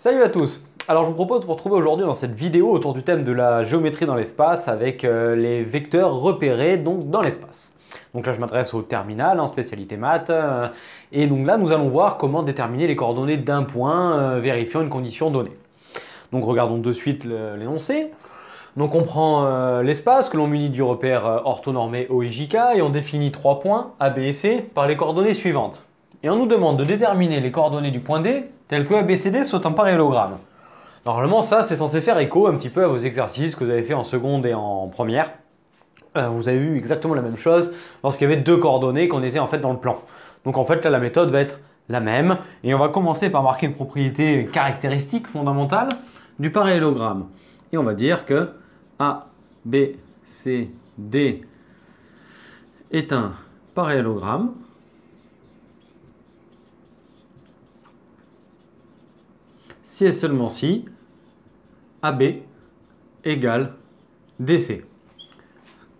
Salut à tous! Alors je vous propose de vous retrouver aujourd'hui dans cette vidéo autour du thème de la géométrie dans l'espace avec les vecteurs repérés donc, dans l'espace. Donc là je m'adresse au terminal en spécialité maths et donc là nous allons voir comment déterminer les coordonnées d'un point vérifiant une condition donnée. Donc regardons de suite l'énoncé. Donc on prend l'espace que l'on munit du repère orthonormé OIJK et on définit trois points A, B et C par les coordonnées suivantes. Et on nous demande de déterminer les coordonnées du point D telles que ABCD soit un parallélogramme. Normalement ça c'est censé faire écho un petit peu à vos exercices que vous avez fait en seconde et en première. Vous avez eu exactement la même chose lorsqu'il y avait deux coordonnées qu'on était en fait dans le plan. Donc en fait là la méthode va être la même et on va commencer par marquer une propriété caractéristique fondamentale du parallélogramme. Et on va dire que A, B, C, D est un parallélogramme si et seulement si AB égale DC.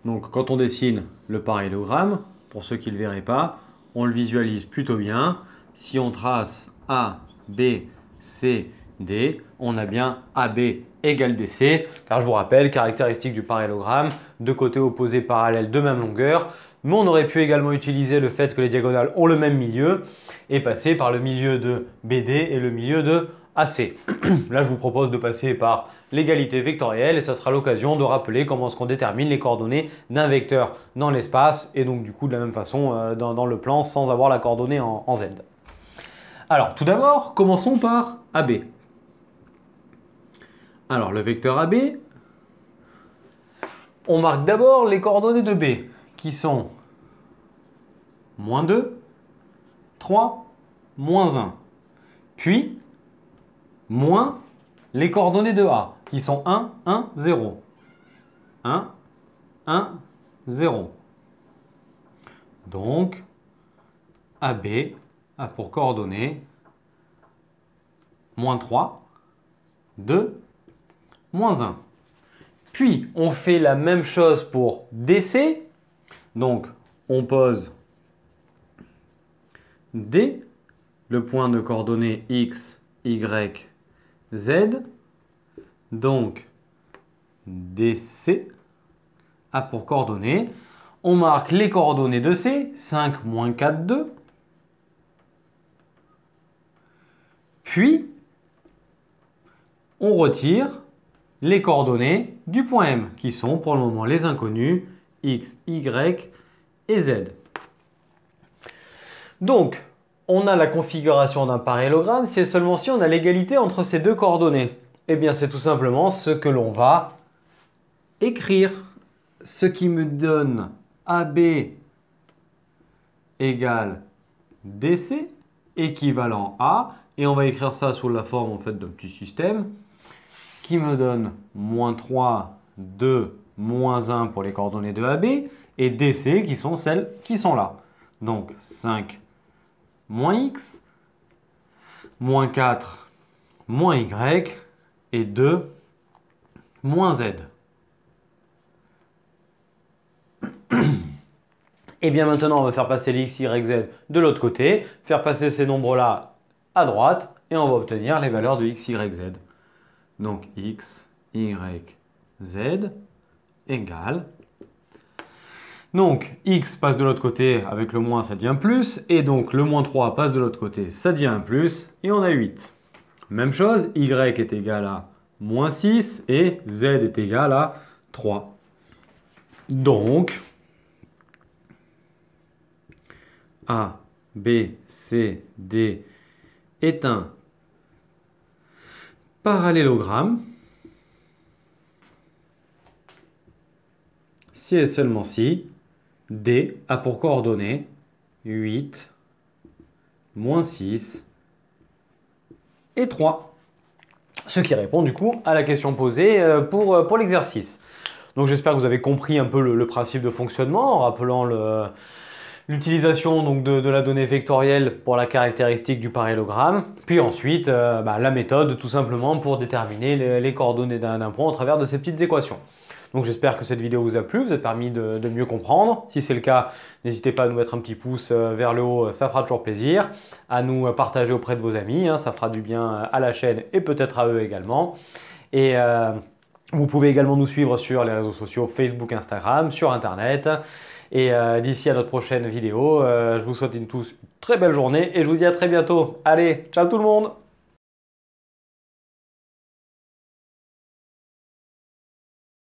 Donc quand on dessine le parallélogramme, pour ceux qui ne le verraient pas, on le visualise plutôt bien. Si on trace A, B, C, D, on a bien AB égale DC, car je vous rappelle, caractéristique du parallélogramme, deux côtés opposés parallèles de même longueur, mais on aurait pu également utiliser le fait que les diagonales ont le même milieu et passer par le milieu de BD et le milieu de AC. Là, je vous propose de passer par l'égalité vectorielle et ça sera l'occasion de rappeler comment est-ce qu'on détermine les coordonnées d'un vecteur dans l'espace et donc du coup de la même façon dans le plan sans avoir la coordonnée en Z. Alors, tout d'abord, commençons par AB. Alors, le vecteur AB, on marque d'abord les coordonnées de B qui sont moins 2, 3, moins 1. Puis, moins les coordonnées de A qui sont 1, 1, 0. 1, 1, 0. Donc, AB a pour coordonnées moins 3, 2, moins 1. Puis, on fait la même chose pour DC. Donc, on pose D, le point de coordonnées X, Y, Z. Donc, DC a pour coordonnées. On marque les coordonnées de C, 5, moins 4, 2. Puis, on retire les coordonnées du point M, qui sont pour le moment les inconnus, X, Y et Z. Donc, on a la configuration d'un parallélogramme si et seulement si on a l'égalité entre ces deux coordonnées. Eh bien, c'est tout simplement ce que l'on va écrire. Ce qui me donne AB égale DC, équivalent à, et on va écrire ça sous la forme en fait d'un petit système, qui me donne moins 3, 2, moins 1 pour les coordonnées de AB, et DC qui sont celles qui sont là. Donc 5 moins X, moins 4 moins Y, et 2 moins Z. Et bien maintenant, on va faire passer les X, Y, Z de l'autre côté, faire passer ces nombres-là à droite, et on va obtenir les valeurs de X, Y, Z. Donc X, Y, Z égale. Donc X passe de l'autre côté avec le moins, ça devient plus. Et donc le moins 3 passe de l'autre côté, ça devient un plus. Et on a 8. Même chose, Y est égal à moins 6 et Z est égal à 3. Donc A, B, C, D est un parallélogramme si et seulement si D a pour coordonnées 8, moins 6 et 3. Ce qui répond du coup à la question posée pour l'exercice. Donc j'espère que vous avez compris un peu le principe de fonctionnement en rappelant l'utilisation donc de la donnée vectorielle pour la caractéristique du parallélogramme, puis ensuite la méthode tout simplement pour déterminer les coordonnées d'un point au travers de ces petites équations. Donc j'espère que cette vidéo vous a plu, vous a permis de mieux comprendre. Si c'est le cas, n'hésitez pas à nous mettre un petit pouce vers le haut, ça fera toujours plaisir. À nous partager auprès de vos amis, ça fera du bien à la chaîne et peut-être à eux également. Et vous pouvez également nous suivre sur les réseaux sociaux Facebook, Instagram, sur Internet. Et d'ici à notre prochaine vidéo, je vous souhaite tous une très belle journée et je vous dis à très bientôt. Allez, ciao tout le monde!